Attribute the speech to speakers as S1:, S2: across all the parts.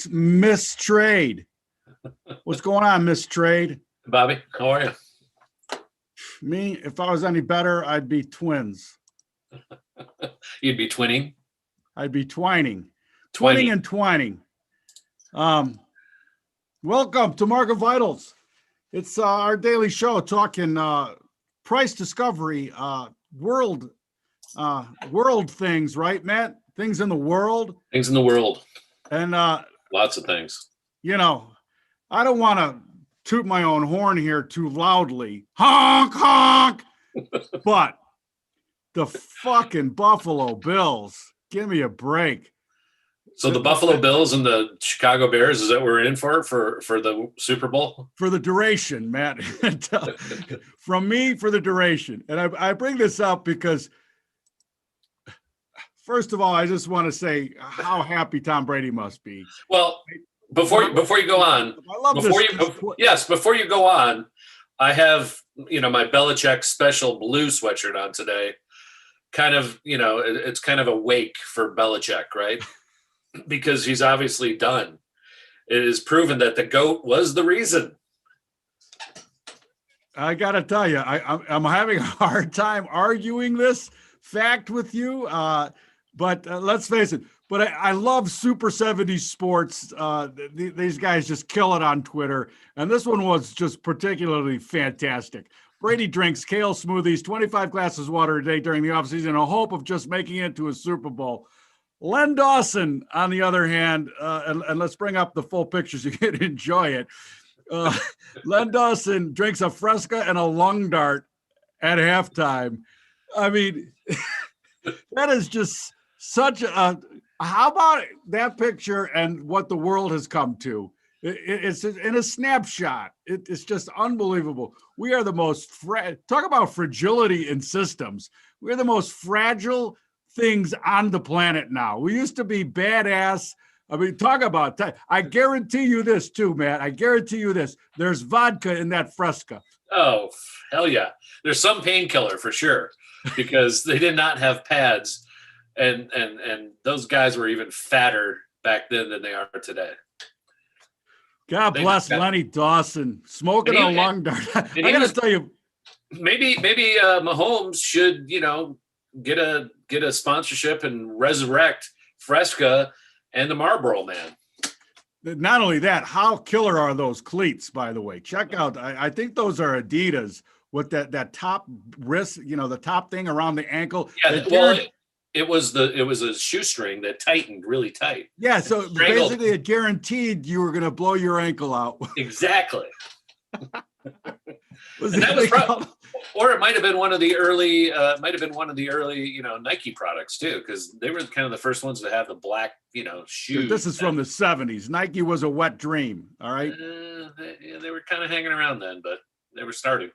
S1: Miss Trade. What's going on, Miss Trade?
S2: Bobby, how are you?
S1: Me, if I was any better, I'd be twins.
S2: You'd be twinning?
S1: I'd be twining. Twinning and twining. Welcome to Market Vitals. It's our daily show talking price discovery, world things, right, Matt? Things in the world.
S2: Things in the world.
S1: And
S2: lots of things.
S1: You know, I don't want to toot my own horn here too loudly. Honk, honk. But the fucking Buffalo Bills, give me a break.
S2: So the Buffalo Bills and the Chicago Bears, is that what we're in for the Super Bowl?
S1: For the duration, Matt. From me, for the duration. And I bring this up because, first of all, I just want to say how happy Tom Brady must be.
S2: Well, before you go on, before you go on, I have, my Belichick special blue sweatshirt on today. Kind of, it's kind of a wake for Belichick, right? Because he's obviously done. It is proven that the GOAT was the reason.
S1: I got to tell you, I'm having a hard time arguing this fact with you. But let's face it. But I love Super 70s sports. These guys just kill it on Twitter. And this one was just particularly fantastic. Brady drinks kale smoothies, 25 glasses of water a day during the offseason in a hope of just making it to a Super Bowl. Len Dawson, on the other hand, and let's bring up the full picture so you can enjoy it. Len Dawson drinks a Fresca and a lung dart at halftime. I mean, that is just such a – how about that picture and what the world has come to? It's in a snapshot. It's just unbelievable. We are the most talk about fragility in systems. We're the most fragile things on the planet now. We used to be badass. I mean, talk about that. I guarantee you this too, Matt. I guarantee you this. There's vodka in that Fresca.
S2: Oh, hell yeah. There's some painkiller for sure because they did not have pads. And those guys were even fatter back then than they are today.
S1: God bless Lenny Dawson smoking a lung dart. I got to tell you,
S2: maybe Mahomes should get a sponsorship and resurrect Fresca and the Marlboro Man.
S1: Not only that, how killer are those cleats? By the way, check out. I think those are Adidas with that top wrist. The top thing around the ankle.
S2: Yeah, It was a shoestring that tightened really tight.
S1: Yeah, so basically it guaranteed you were going to blow your ankle out.
S2: Exactly. Or it might have been one of the early, Nike products too, because they were kind of the first ones to have the black, shoes.
S1: This is from the 70s. Nike was a wet dream. All right.
S2: They were kind of hanging around then, but they were starting.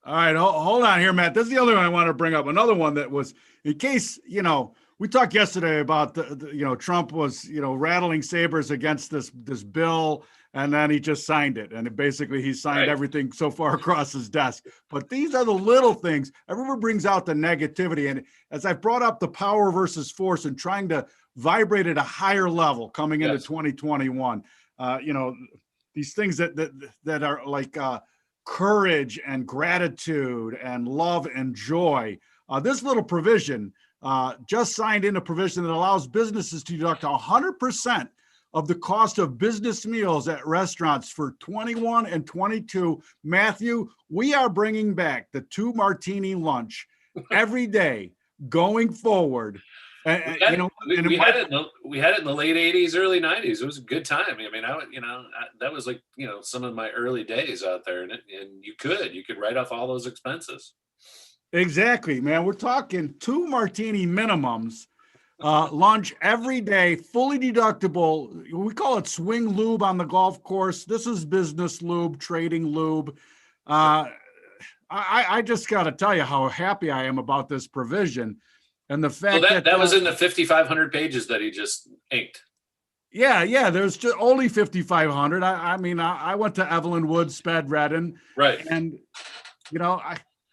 S1: All right, hold on here, Matt. This is the other one I want to bring up. Another one that was, in case, we talked yesterday about the Trump was, rattling sabers against this bill, and then he just signed it. And basically he signed everything so far across his desk. But these are the little things. Everyone brings out the negativity. And as I've brought up the power versus force and trying to vibrate at a higher level coming into 2021, these things that are like, courage and gratitude and love and joy. This little provision just signed in a provision that allows businesses to deduct 100% of the cost of business meals at restaurants for 21 and 22. Matthew, we are bringing back the 2 martini lunch every day going forward.
S2: We had it in the late 80s, early 90s. It was a good time. I mean, that was like, some of my early days out there, and you could write off all those expenses.
S1: Exactly, man. We're talking 2 martini minimums, lunch every day, fully deductible. We call it swing lube on the golf course. This is business lube, trading lube. I just got to tell you how happy I am about this provision. And the fact
S2: that was in the 5,500 pages that he just inked.
S1: Yeah. There's just only 5,500. I went to Evelyn Wood, sped Redden.
S2: Right.
S1: And,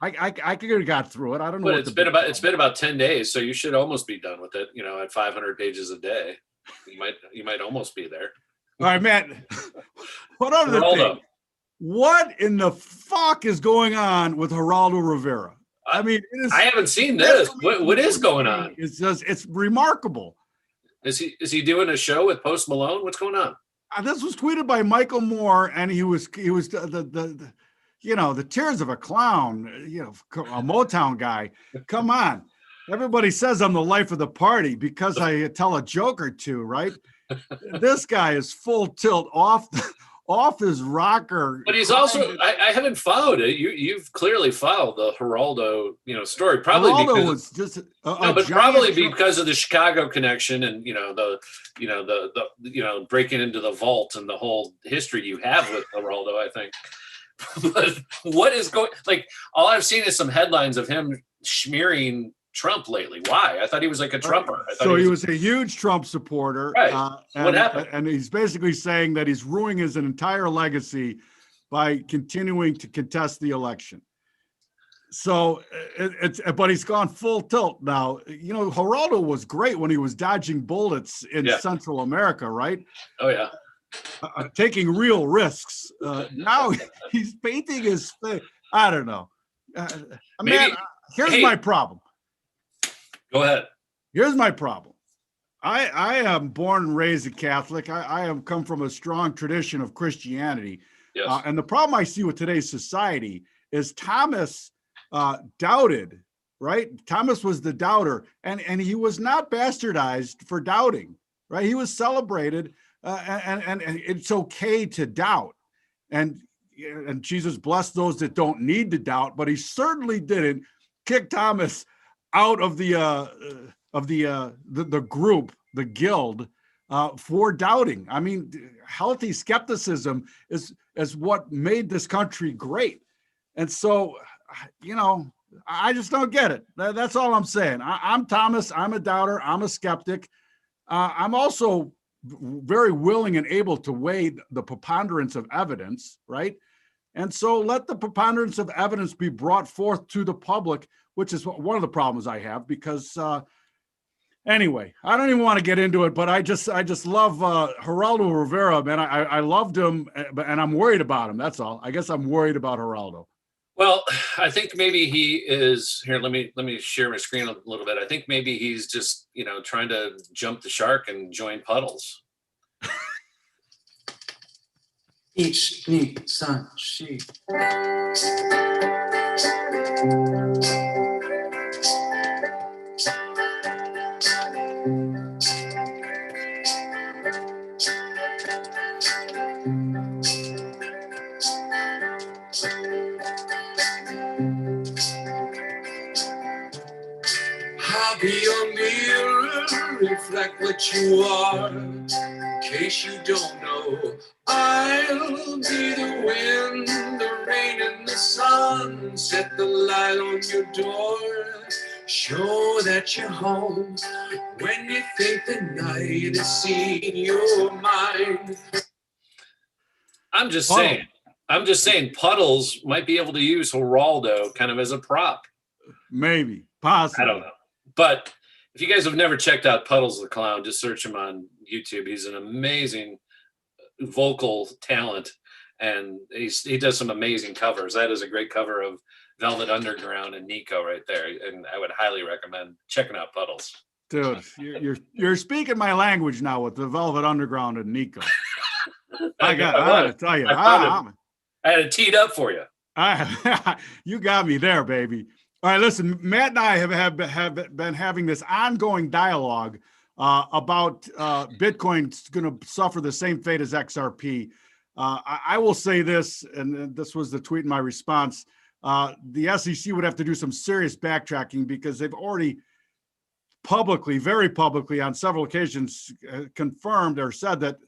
S1: I could have got through it. I don't know.
S2: But it's been about 10 days. So you should almost be done with it, at 500 pages a day. You might almost be there.
S1: All right, Matt. What other thing? What in the fuck is going on with Geraldo Rivera? I mean,
S2: I haven't seen this. What is going on?
S1: It's remarkable.
S2: Is he doing a show with Post Malone? What's going on?
S1: This was tweeted by Michael Moore, and he was the the tears of a clown, a Motown guy. Come on. Everybody says I'm the life of the party because I tell a joke or two, right? This guy is full tilt off his rocker.
S2: But he's also, I haven't followed it. You've clearly followed the Geraldo, story. Probably
S1: Geraldo
S2: because
S1: was just
S2: probably because of the Chicago connection and the breaking into the vault and the whole history you have with Geraldo, I think. But what is going, all I've seen is some headlines of him smearing Trump lately. Why? I thought he was like a Trumper.
S1: So he was a huge Trump supporter.
S2: Right. What happened?
S1: And he's basically saying that he's ruining his entire legacy by continuing to contest the election. So but he's gone full tilt now. Geraldo was great when he was dodging bullets in Central America, right?
S2: Oh yeah.
S1: Taking real risks. Now he's painting his face. I don't know. Here's my problem.
S2: Go ahead.
S1: Here's my problem. I am born and raised a Catholic. I have come from a strong tradition of Christianity.
S2: Yes.
S1: And the problem I see with today's society is Thomas doubted, right? Thomas was the doubter, and he was not bastardized for doubting, right? He was celebrated, and it's okay to doubt. And Jesus blessed those that don't need to doubt, but he certainly didn't kick Thomas out of the group, the guild, for doubting. I mean, healthy skepticism is what made this country great. And so, I just don't get it. That's all I'm saying. I'm Thomas. I'm a doubter. I'm a skeptic. I'm also very willing and able to weigh the preponderance of evidence, right? And so let the preponderance of evidence be brought forth to the public, which is one of the problems I have, because anyway, I don't even want to get into it, but I just love Geraldo Rivera, man. I loved him, and I'm worried about him. That's all. I guess I'm worried about Geraldo.
S2: Well, I think maybe he is here. Let me share my screen a little bit. I think maybe he's just, trying to jump the shark and join Puddles.
S3: Each need sun she. I'll be your mirror, reflect what you are. In case you don't know, I'll be the wind, the rain, and the sun. Set the light on your door, show that you're home. When you think the night is seen your mind.
S2: I'm just saying Puddles might be able to use Geraldo kind of as a prop.
S1: Maybe, possibly.
S2: I don't know. But if you guys have never checked out Puddles the Clown, just search him on YouTube. He's an amazing vocal talent, and he does some amazing covers. That is a great cover of Velvet Underground and Nico right there, and I would highly recommend checking out Puddles.
S1: Dude, you're speaking my language now with the Velvet Underground and Nico. I gotta tell you,
S2: I had it teed up for you.
S1: You got me there, baby. All right, listen, Matt and I have been having this ongoing dialogue about Bitcoin's going to suffer the same fate as XRP. I will say this, and this was the tweet in my response. The SEC would have to do some serious backtracking because they've already publicly, very publicly, on several occasions confirmed or said that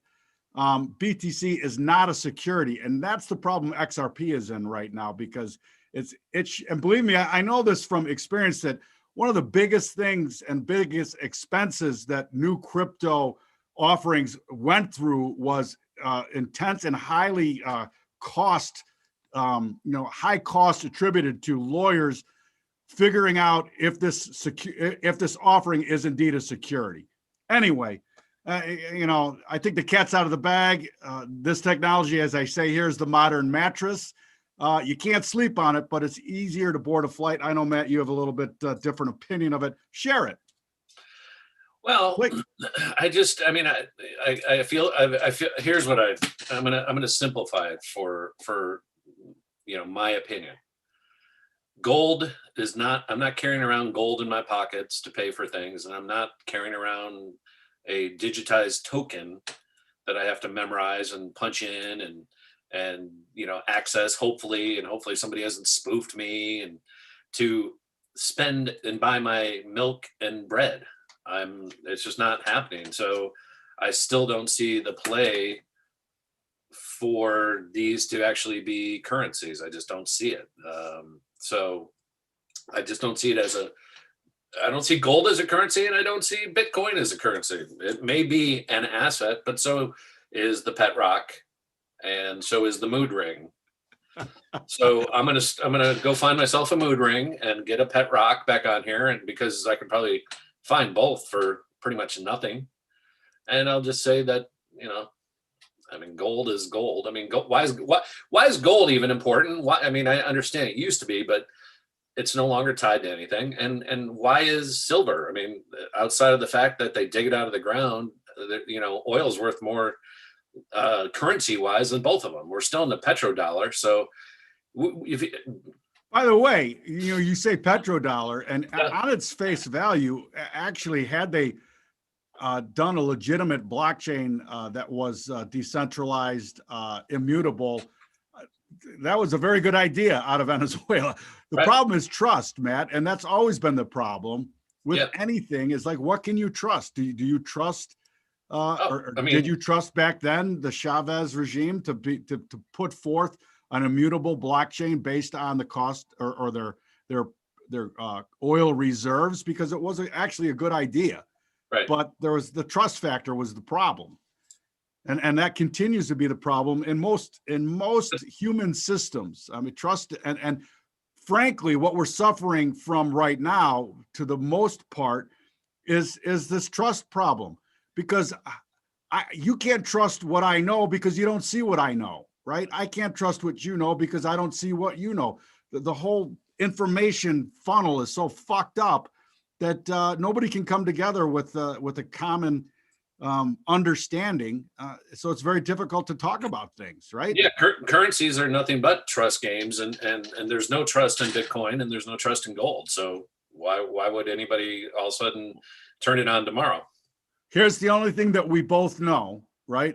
S1: BTC is not a security. And that's the problem XRP is in right now, because and believe me, I know this from experience, that one of the biggest things and biggest expenses that new crypto offerings went through was intense and highly high cost attributed to lawyers figuring out if this offering is indeed a security. Anyway, I think the cat's out of the bag. This technology, as I say, here's the modern mattress. You can't sleep on it, but it's easier to board a flight. I know, Matt, you have a little bit different opinion of it. Share it.
S2: Well, I feel, here's what I'm going to simplify it for, my opinion. Gold is not, I'm not carrying around gold in my pockets to pay for things. And I'm not carrying around a digitized token that I have to memorize and punch in and access, hopefully somebody hasn't spoofed me, and to spend and buy my milk and bread. It's just not happening. So I still don't see the play for these to actually be currencies. I just don't see it. So I just don't see it I don't see gold as a currency, and I don't see Bitcoin as a currency. It may be an asset, but so is the pet rock, and so is the mood ring. So I'm gonna go find myself a mood ring and get a pet rock back on here, and because I could probably find both for pretty much nothing. And I'll just say that, gold is gold. Why is gold even important? I understand it used to be, but it's no longer tied to anything. And why is silver? Outside of the fact that they dig it out of the ground, oil's worth more currency wise than both of them. We're still in the petrodollar. So
S1: by the way, you say petrodollar, and on its face value, actually, had they done a legitimate blockchain that was decentralized, immutable, that was a very good idea out of Venezuela. The problem is trust, Matt, and that's always been the problem with anything. Is like, what can you trust? Do you trust? Did you trust back then the Chavez regime to put forth an immutable blockchain based on the cost or their oil reserves? Because it was actually a good idea, but there was the trust factor was the problem. And that continues to be the problem in most human systems. Trust and frankly, what we're suffering from right now, to the most part, is this trust problem. Because you can't trust what I know because you don't see what I know, right? I can't trust what you know because I don't see what you know. The whole information funnel is so fucked up that nobody can come together with a common understanding. So it's very difficult to talk about things, right?
S2: Yeah, currencies are nothing but trust games, and there's no trust in Bitcoin, and there's no trust in gold. So why would anybody all of a sudden turn it on tomorrow?
S1: Here's the only thing that we both know, right?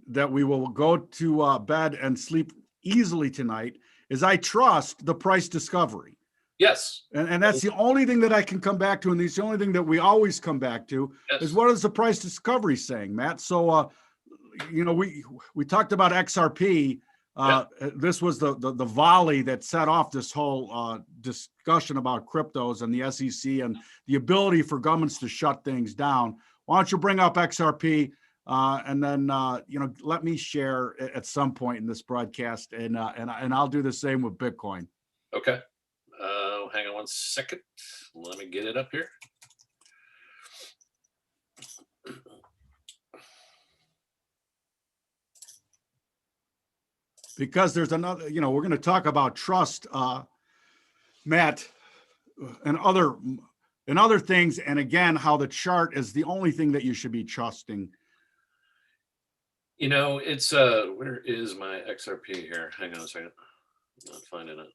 S1: That we will go to bed and sleep easily tonight, is I trust the price discovery.
S2: Yes.
S1: And that's the only thing that I can come back to. And it's the only thing that we always come back to is what is the price discovery saying, Matt? So, we talked about XRP. This was the volley that set off this whole discussion about cryptos and the SEC and the ability for governments to shut things down. Why don't you bring up XRP and then, let me share at some point in this broadcast, and I'll do the same with Bitcoin.
S2: Okay. Hang on one second. Let me get it up here.
S1: Because there's another, we're going to talk about trust, Matt, and other things. And again, how the chart is the only thing that you should be trusting.
S2: It's where is my XRP here? Hang on a second. I'm not finding it.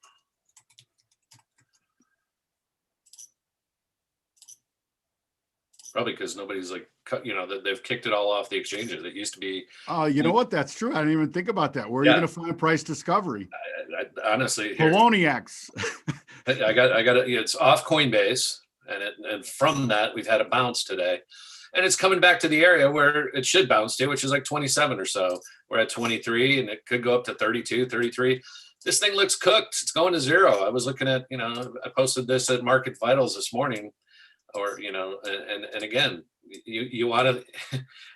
S2: Probably because nobody's that they've kicked it all off the exchanges. It used to be.
S1: Oh, you know what? That's true. I didn't even think about that. Where are you going to find price discovery?
S2: I honestly,
S1: Poloniacs.
S2: I got it. It's off Coinbase, and from that we've had a bounce today, and it's coming back to the area where it should bounce to, which is like 27 or so. We're at 23, and it could go up to 32, 33. This thing looks cooked. It's going to zero. I was looking at, I posted this at Market Vitals this morning. Or and again, you want to,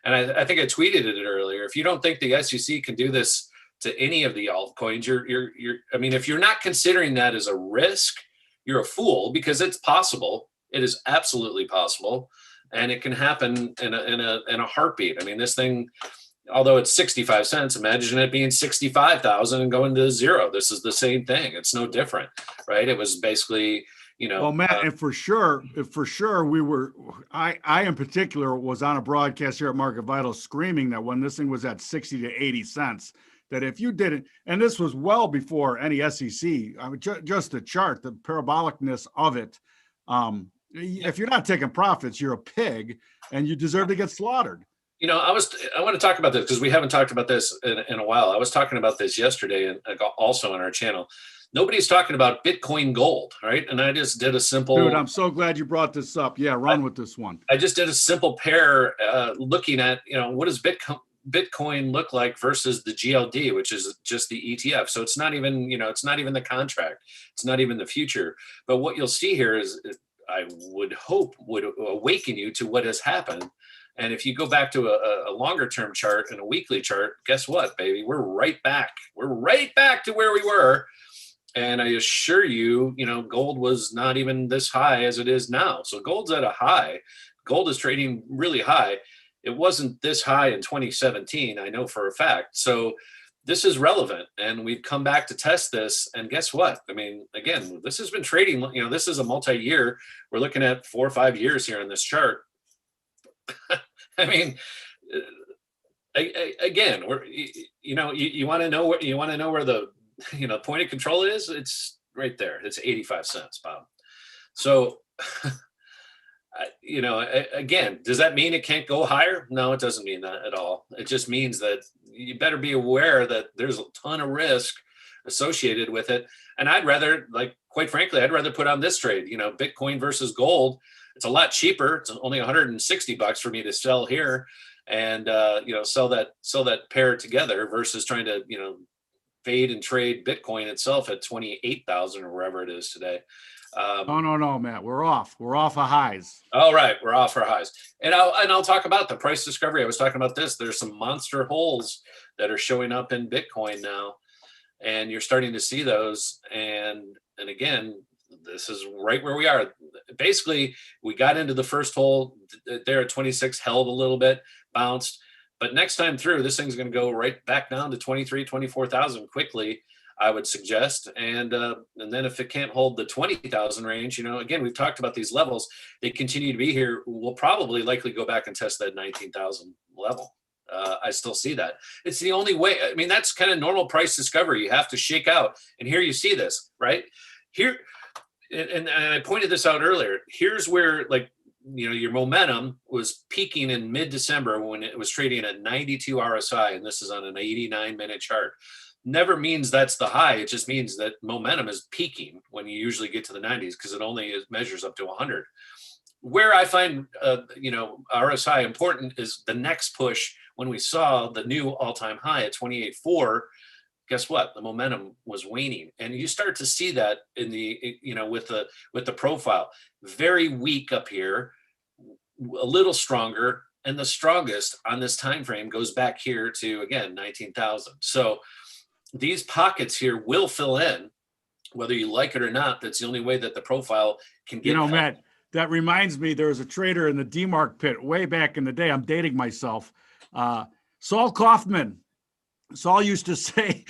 S2: and I think I tweeted it earlier. If you don't think the SEC can do this to any of the altcoins, you're if you're not considering that as a risk, you're a fool, because it's possible. It is absolutely possible, and it can happen in a heartbeat. I mean, this thing, although it's 65 cents, imagine it being 65,000 and going to zero. This is the same thing. It's no different, right? It was basically,
S1: well, Matt, and for sure, I in particular was on a broadcast here at Market Vital screaming that when this thing was at 60 to 80 cents, that if you didn't, and this was well before any SEC, I mean, just the chart, the parabolicness of it. If you're not taking profits, you're a pig and you deserve to get slaughtered.
S2: I want to talk about this because we haven't talked about this in a while. I was talking about this yesterday and also on our channel. Nobody's talking about Bitcoin gold, right? And I just did a simple.
S1: Dude, I'm so glad you brought this up. Yeah, run with this one.
S2: I just did a simple pair looking at, what does Bitcoin look like versus the GLD, which is just the ETF. So it's not even, it's not even the contract. It's not even the future. But what you'll see here is, I would hope would awaken you to what has happened. And if you go back to a longer term chart and a weekly chart, guess what, baby? We're right back. We're right back to where we were. And I assure you, gold was not even this high as it is now. So gold's at a high. Gold is trading really high. It wasn't this high in 2017, I know for a fact. So this is relevant, and we've come back to test this. And guess what? I mean, again, this has been trading, this is a multi-year. We're looking at 4 or 5 years here on this chart. I mean, again, you want to know where the point of control is. It's right there. It's 85 cents, Bob. So, again, does that mean it can't go higher? No, it doesn't mean that at all. It just means that you better be aware that there's a ton of risk associated with it. And I'd rather, quite frankly, I'd rather put on this trade, Bitcoin versus gold. It's a lot cheaper. It's only $160 for me to sell here and, sell that pair together versus trying to, fade and trade Bitcoin itself at 28,000 or wherever it is today.
S1: No, Matt, we're off of highs.
S2: All right. We're off our highs. And I'll talk about the price discovery. I was talking about this. There's some monster holes that are showing up in Bitcoin now, and you're starting to see those. And again, this is right where we are. Basically, we got into the first hole there at 26, held a little bit, bounced. But next time through, this thing's going to go right back down to 23, 24,000 quickly, I would suggest. And then if it can't hold the 20,000 range, again, we've talked about these levels. They continue to be here. We'll probably likely go back and test that 19,000 level. I still see that. It's the only way. I mean, that's kind of normal price discovery. You have to shake out. And here you see this, right? Here, and I pointed this out earlier. Here's where, your momentum was peaking in mid-December when it was trading at 92 RSI, and this is on an 89-minute chart. Never means that's the high. It just means that momentum is peaking when you usually get to the 90s because it only measures up to 100. Where I find, RSI important is the next push when we saw the new all-time high at 28.4. Guess what? The momentum was waning, and you start to see that in the, with the profile, very weak up here, a little stronger, and the strongest on this time frame goes back here to, again, 19,000. So these pockets here will fill in, whether you like it or not. That's the only way that the profile can get.
S1: Matt, that reminds me, there was a trader in the DMARC pit way back in the day. I'm dating myself. Saul Kaufman. Saul used to say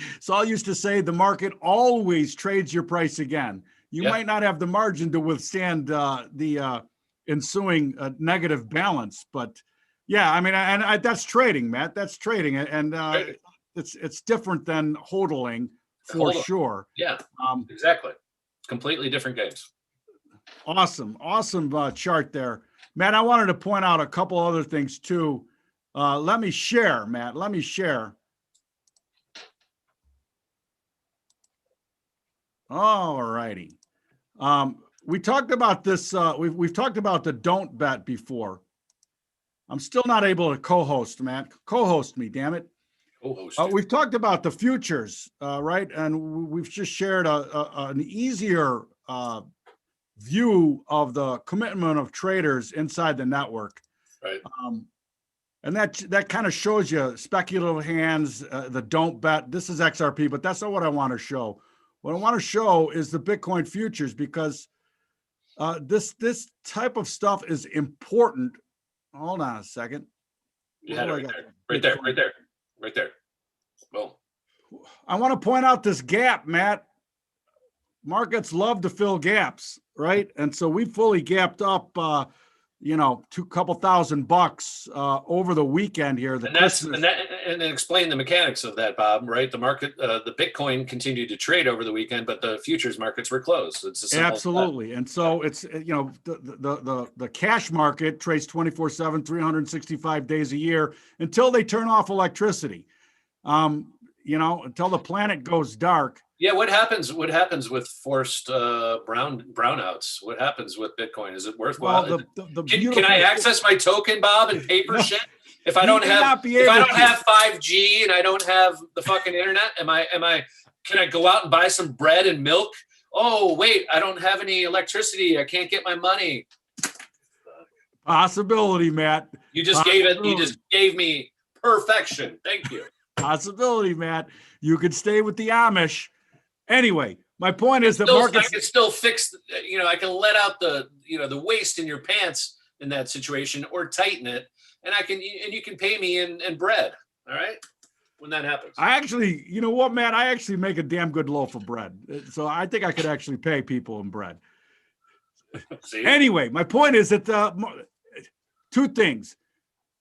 S1: the market always trades your price again. You might not have the margin to withstand the ensuing negative balance, but yeah, I mean, and that's trading, Matt. That's trading, and it's different than hodling for sure.
S2: Yeah, exactly. Completely different games.
S1: Awesome chart there, Matt. I wanted to point out a couple other things too. Let me share, Matt. Let me share. All righty. We talked about this. We've talked about the don't bet before. I'm still not able to co-host, Matt. Co-host me, damn it. We've talked about the futures, right? And we've just shared an easier view of the commitment of traders inside the network.
S2: Right.
S1: And that kind of shows you speculative hands, the don't bet. This is XRP, but that's not what I want to show. What I want to show is the Bitcoin futures, because this type of stuff is important hold on a second.
S2: You had it right there. Right there. Well,
S1: I want to point out this gap, Matt. Markets love to fill gaps, right? And so we fully gapped up, couple $1,000 over the weekend here.
S2: And explain the mechanics of that, Bob. Right? The market, the Bitcoin continued to trade over the weekend, but the futures markets were closed. It's
S1: absolutely, and so it's the cash market trades 24/7, 365 days a year until they turn off electricity. Until the planet goes dark.
S2: Yeah, what happens with forced brownouts? What happens with Bitcoin? Is it worthwhile?
S1: Well,
S2: can I access my token, Bob, and pay for shit? If I don't have 5G and I don't have the fucking internet, can I go out and buy some bread and milk? Oh, wait, I don't have any electricity. I can't get my money.
S1: Possibility, Matt.
S2: You just gave me perfection. Thank you.
S1: Possibility, Matt. You could stay with the Amish. Anyway, my point is that markets.
S2: I can still fix. I can let out the waste in your pants in that situation, or tighten it, and you can pay me in bread. All right, when that happens.
S1: I actually, you know what, Matt? I actually make a damn good loaf of bread, so I think I could actually pay people in bread. Anyway, my point is that two things.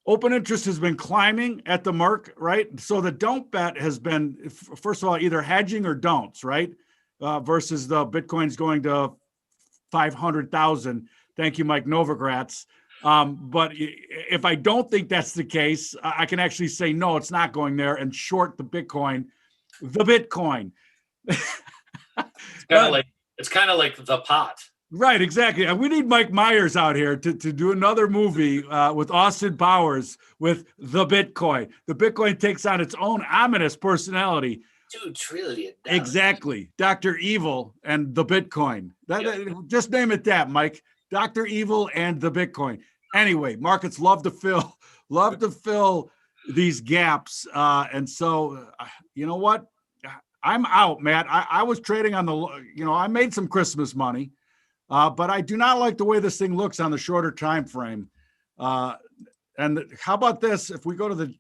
S1: Open interest has been climbing at the mark, right? So the don't bet has been, first of all, either hedging or don'ts, right? Versus the Bitcoin's going to 500,000. Thank you, Mike Novogratz. But if I don't think that's the case, I can actually say, no, it's not going there, and short the Bitcoin.
S2: It's kind of like the pot.
S1: Right, exactly. And we need Mike Myers out here to do another movie with Austin Powers with the Bitcoin. The Bitcoin takes on its own ominous personality.
S2: $2 trillion.
S1: Exactly. Dr. Evil and the Bitcoin. Just name it that, Mike. Dr. Evil and the Bitcoin. Anyway, markets love to fill these gaps. And so, you know what? I'm out, Matt. I was trading on I made some Christmas money. But I do not like the way this thing looks on the shorter time frame. And how about this? If we go to the,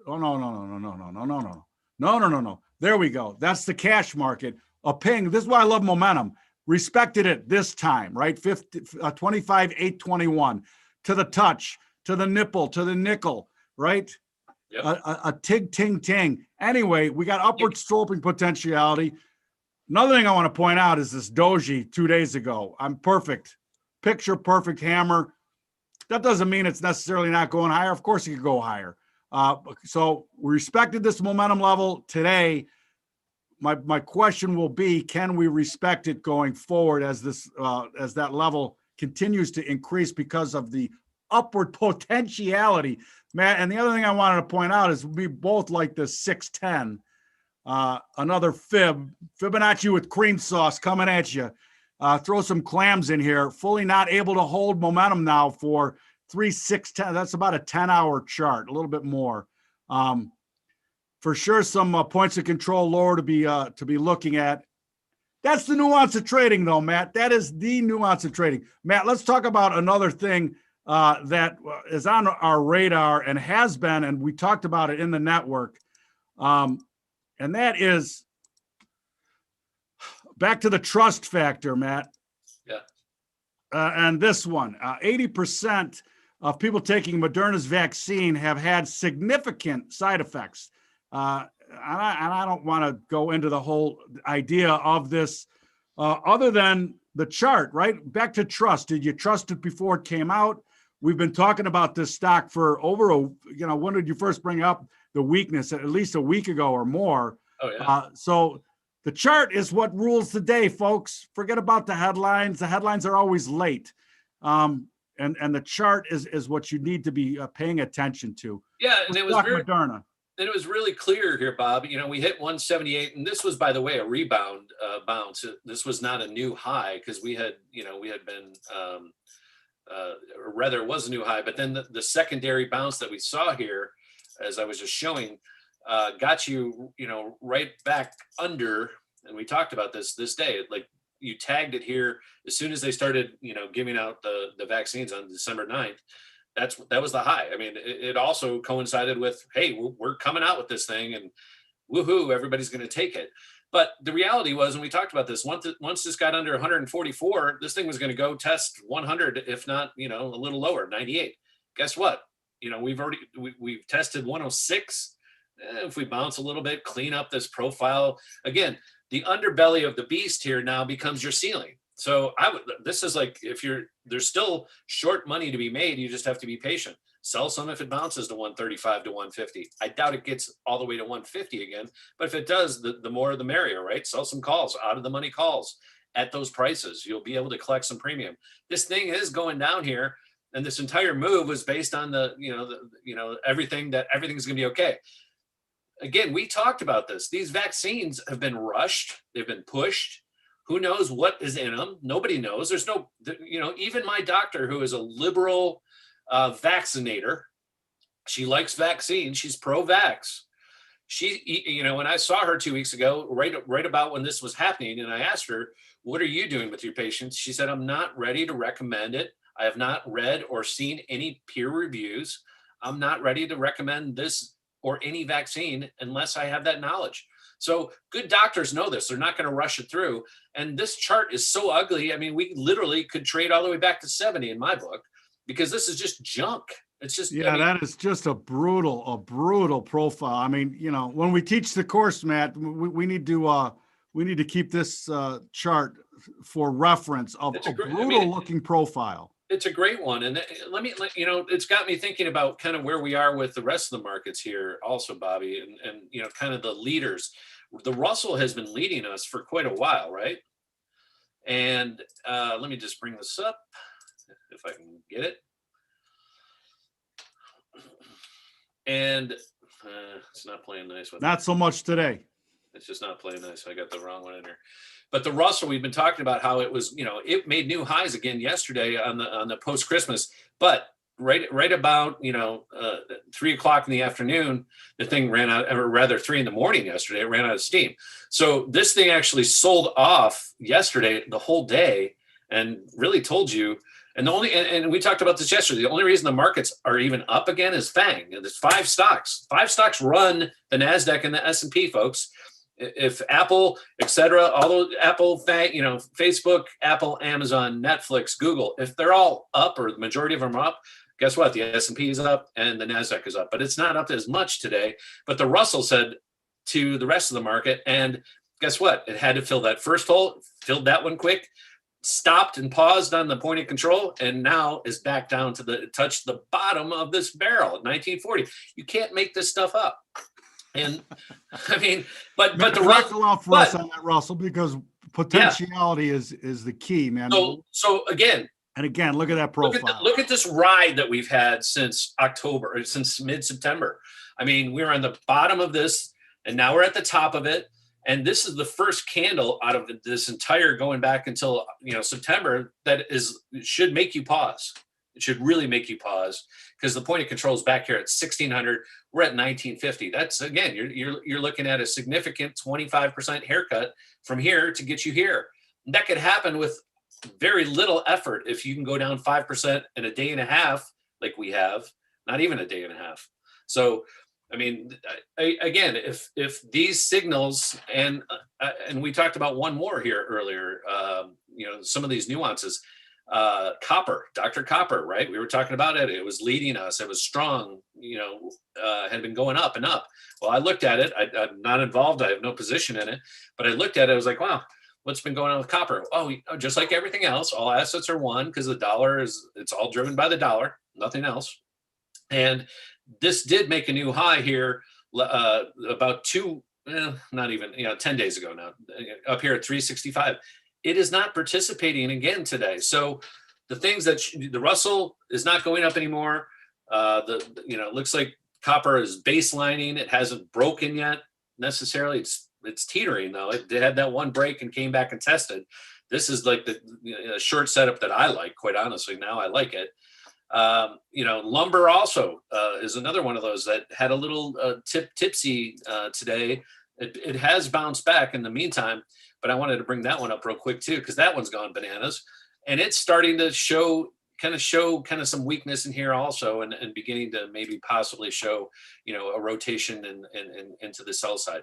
S1: no. There we go. That's the cash market. A ping. This is why I love momentum. Respected it this time, right? 25,821 to the touch, to the nipple, to the nickel, right?
S2: Yep.
S1: A tig, ting, ting. Anyway, we got upward sloping potentiality. Another thing I want to point out is this doji 2 days ago. I'm perfect. Picture perfect hammer. That doesn't mean it's necessarily not going higher. Of course, it could go higher. So we respected this momentum level today. My question will be, can we respect it going forward as that level continues to increase because of the upward potentiality, Matt? And the other thing I wanted to point out is we both like the 610. Another Fibonacci with cream sauce coming at you. Throw some clams in here. Fully not able to hold momentum now for 3-6-10. That's about a 10-hour chart, a little bit more. For sure, some points of control lower to be looking at. That's the nuance of trading, though, Matt. That is the nuance of trading. Matt, let's talk about another thing that is on our radar and has been, and we talked about it in the network. And that is back to the trust factor, Matt.
S2: Yeah.
S1: And this one, 80% of people taking Moderna's vaccine have had significant side effects. And I don't want to go into the whole idea of this other than the chart, right? Back to trust. Did you trust it before it came out? We've been talking about this stock for when did you first bring up the weakness? At least a week ago or more.
S2: Oh, yeah.
S1: So the chart is what rules the day, folks. Forget about the headlines. The headlines are always late. And the chart is what you need to be paying attention to.
S2: Yeah, and it was
S1: Moderna.
S2: And it was really clear here, Bob. We hit 178, and this was, by the way, a rebound bounce. This was not a new high because we had been, or rather, it was a new high. But then the secondary bounce that we saw here, as I was just showing, got you, right back under. And we talked about this day. Like you tagged it here as soon as they started, giving out the vaccines on December 9th. that was the high. I mean, it also coincided with, hey, we're coming out with this thing and woohoo, everybody's going to take it. But the reality was, and we talked about this, once this got under 144, this thing was going to go test 100, if not, a little lower, 98. Guess what? We've tested 106. If we bounce a little bit, clean up this profile again, the underbelly of the beast here now becomes your ceiling. So this is like, there's still short money to be made. You just have to be patient. Sell some if it bounces to 135 to 150. I doubt it gets all the way to 150 again, but if it does, the more the merrier, right? Sell some calls, out of the money calls at those prices. You'll be able to collect some premium. This thing is going down here, and this entire move was based on everything's going to be okay. Again, we talked about this. These vaccines have been rushed. They've been pushed. Who knows what is in them? Nobody knows. There's no, even my doctor, who is a liberal vaccinator, she likes vaccines. She's pro-vax. She, when I saw her 2 weeks ago, right about when this was happening, and I asked her, what are you doing with your patients? She said, I'm not ready to recommend it. I have not read or seen any peer reviews. I'm not ready to recommend this or any vaccine unless I have that knowledge. So good doctors know this. They're not going to rush it through. And this chart is so ugly. I mean, we literally could trade all the way back to 70 in my book, because this is just junk. It's just,
S1: that is just a brutal profile. I mean, when we teach the course, Matt, we need to keep this chart for reference of a brutal looking profile.
S2: It's a great one. And it's got me thinking about kind of where we are with the rest of the markets here also, Bobby, and kind of the leaders. The Russell has been leading us for quite a while, right? And let me just bring this up if I can get it. And it's not playing nice with
S1: Not so much today.
S2: It's just not playing nice. I got the wrong one in here. But the Russell, we've been talking about how it was, it made new highs again yesterday on the post Christmas. But right about 3 o'clock in the afternoon, the thing ran out, or rather 3 in the morning yesterday, it ran out of steam. So this thing actually sold off yesterday the whole day, and really told you. And and we talked about this yesterday, the only reason the markets are even up again is FANG. And there's 5 stocks. 5 stocks run the NASDAQ and the S&P, folks. If Apple, et cetera, all those Apple, Facebook, Apple, Amazon, Netflix, Google, if they're all up, or the majority of them are up, guess what? The S&P is up and the NASDAQ is up, but it's not up as much today. But the Russell said to the rest of the market, and guess what? It had to fill that first hole, filled that one quick, stopped and paused on the point of control, and now is back down to touched the bottom of this barrel at 1940. You can't make this stuff up. And I mean, but the Russell
S1: off for us on that, Russell, because potentiality is the key, man.
S2: So again,
S1: look at that profile.
S2: Look at this ride that we've had since October, or since mid-September. I mean, we were on the bottom of this, and now we're at the top of it. And this is the first candle out of this entire going back until September that should make you pause. It should really make you pause, because the point of control is back here at 1600. We're at 1950. That's, again, you're looking at a significant 25% haircut from here to get you here. And that could happen with very little effort if you can go down 5% in a day and a half, like we have, not even a day and a half. So, I mean, again, if these signals, and we talked about one more here earlier, some of these nuances. Copper, Dr. Copper, right? We were talking about it. It was leading us. It was strong, had been going up and up. Well, I looked at it. I'm not involved. I have no position in it, but I looked at it. I was like, wow, what's been going on with copper? Oh, just like everything else, all assets are one, because the dollar it's all driven by the dollar, nothing else. And this did make a new high here about 10 days ago now, up here at 365. It is not participating again today. So the things that the Russell is not going up anymore. It looks like copper is baselining. It hasn't broken yet necessarily. It's teetering though. It had that one break and came back and tested. This is like the short setup that I like, quite honestly. Now I like it. Lumber also is another one of those that had a little tipsy today. It has bounced back in the meantime, but I wanted to bring that one up real quick too, because that one's gone bananas, and it's starting to show kind of show kind of some weakness in here also, and beginning to maybe possibly show, a rotation and into the sell side.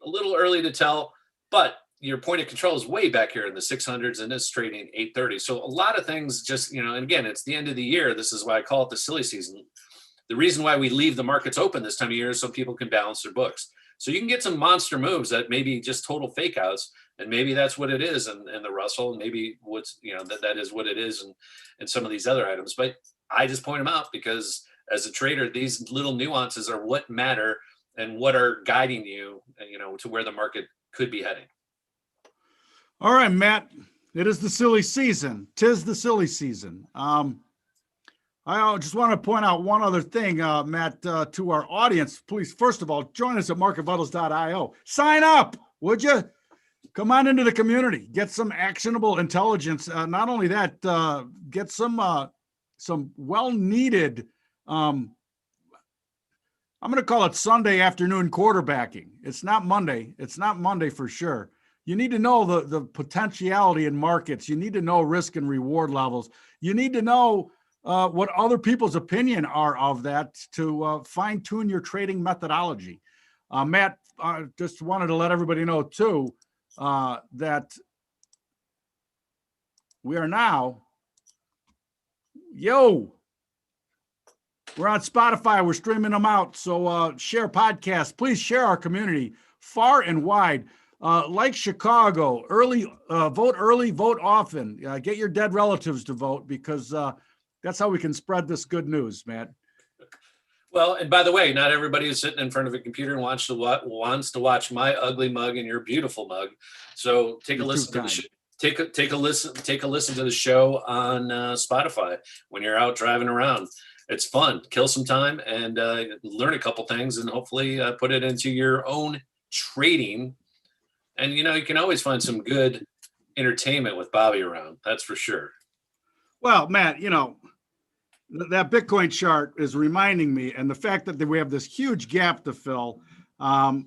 S2: A little early to tell, but your point of control is way back here in the 600s and it's trading 830. So a lot of things just, and again, it's the end of the year. This is why I call it the silly season. The reason why we leave the markets open this time of year is so people can balance their books. So you can get some monster moves that maybe just total fake outs, and maybe that's what it is in the Russell, maybe what's, that is what it is in some of these other items. But I just point them out because as a trader, these little nuances are what matter and what are guiding you, to where the market could be heading.
S1: All right, Matt, it is the silly season. 'Tis the silly season. I just want to point out one other thing, Matt, to our audience. Please, first of all, join us at marketvitals.io. Sign up, would you? Come on into the community. Get some actionable intelligence. Not only that, get some well-needed, I'm going to call it Sunday afternoon quarterbacking. It's not Monday. It's not Monday for sure. You need to know the potentiality in markets. You need to know risk and reward levels. You need to know what other people's opinion are of that to fine tune your trading methodology. Matt, just wanted to let everybody know too, that we are now, we're on Spotify. We're streaming them out. So share podcasts. Please share our community far and wide. Like Chicago, vote early, vote often. Get your dead relatives to vote because that's how we can spread this good news, Matt.
S2: Well, and by the way, not everybody is sitting in front of a computer and wants to watch my ugly mug and your beautiful mug. So take a listen to the show. Take a listen to the show on Spotify when you're out driving around. It's fun. Kill some time and learn a couple things, and hopefully put it into your own trading. And you can always find some good entertainment with Bobby around. That's for sure.
S1: Well, Matt, that Bitcoin chart is reminding me, and the fact that we have this huge gap to fill. I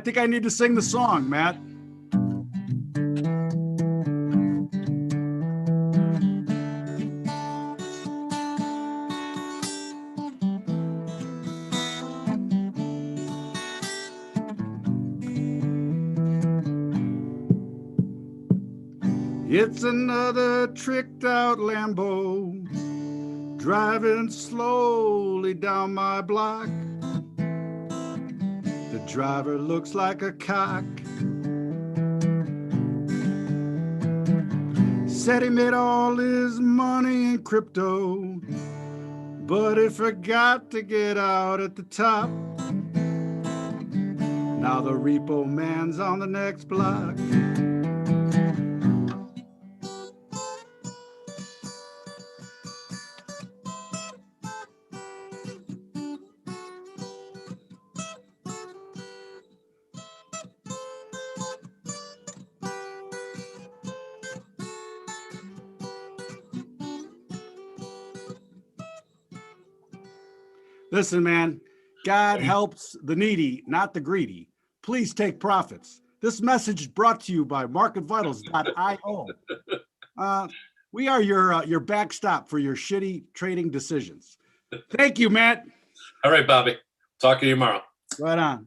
S1: think I need to sing the song, Matt. It's another tricked out Lambo driving slowly down my block. The driver looks like a cock. Said he made all his money in crypto, but he forgot to get out at the top. Now the repo man's on the next block. Listen, man, God helps the needy, not the greedy. Please take profits. This message is brought to you by marketvitals.io. We are your backstop for your shitty trading decisions. Thank you, Matt.
S2: All right, Bobby. Talk to you tomorrow.
S1: Right on.